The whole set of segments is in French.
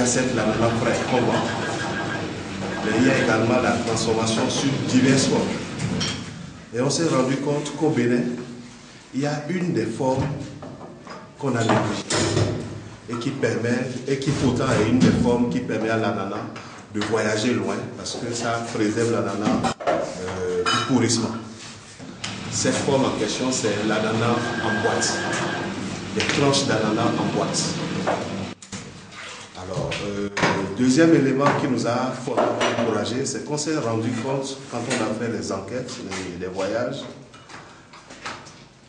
cette l'ananas frais qu'on vend. Mais il y a également la transformation sur diverses formes. Et on s'est rendu compte qu'au Bénin, il y a une des formes qu'on a négligées et qui pourtant est une des formes qui permet à l'ananas de voyager loin parce que ça préserve l'ananas du pourrissement. Cette forme en question, c'est l'ananas en boîte, des tranches d'ananas en boîte. Alors, le deuxième élément qui nous a fortement encouragé, c'est qu'on s'est rendu compte, quand on a fait les enquêtes, les voyages,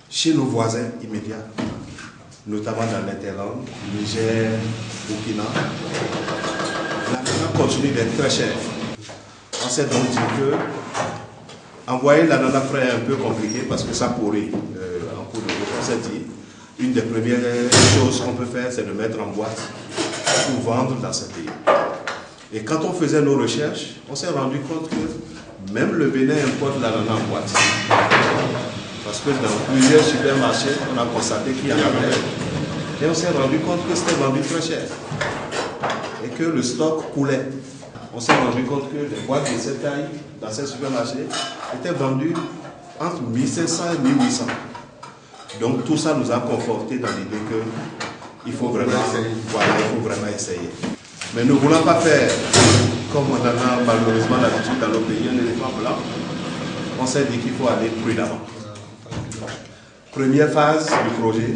chez nos voisins immédiats, notamment dans l'Interland, Niger, Burkina, l'ananas continue d'être très cher. On s'est donc dit que envoyer l'ananas frais est un peu compliqué parce que ça pourrit en cours de route. On s'est dit, une des premières choses qu'on peut faire, c'est de mettre en boîte pour vendre dans ce pays. Et quand on faisait nos recherches, on s'est rendu compte que même le Bénin importe l'ananas en boîte. Parce que dans plusieurs supermarchés, on a constaté qu'il y en avait. Et on s'est rendu compte que c'était vendu très cher. Et que le stock coulait. On s'est rendu compte que les boîtes de cette taille, dans ces supermarchés, étaient vendues entre 1500 et 1800. Donc tout ça nous a conforté dans l'idée qu'il faut vraiment essayer. Mais nous ne voulons pas faire comme on a malheureusement l'habitude dans nos pays, un éléphant blanc. On s'est dit qu'il faut aller prudemment. Première phase du projet,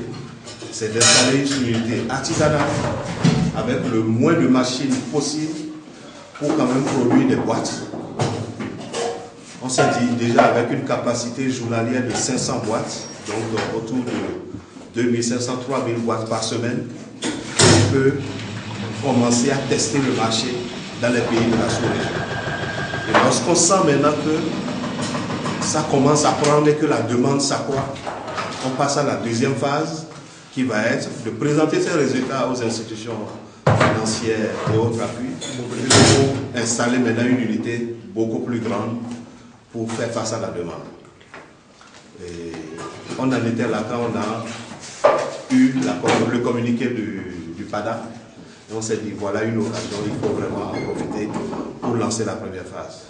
c'est d'installer une unité artisanale avec le moins de machines possible pour quand même produire des boîtes. On s'est dit déjà avec une capacité journalière de 500 boîtes, donc autour de 2500-3000 boîtes par semaine, on peut commencer à tester le marché dans les pays de la sous-région. Et lorsqu'on sent maintenant que ça commence à prendre et que la demande s'accroît, on passe à la deuxième phase qui va être de présenter ces résultats aux institutions financières et autres appuis pour installer maintenant une unité beaucoup plus grande pour faire face à la demande. Et on en était là quand on a eu le communiqué du PADA et on s'est dit voilà une occasion, il faut vraiment en profiter pour lancer la première phase.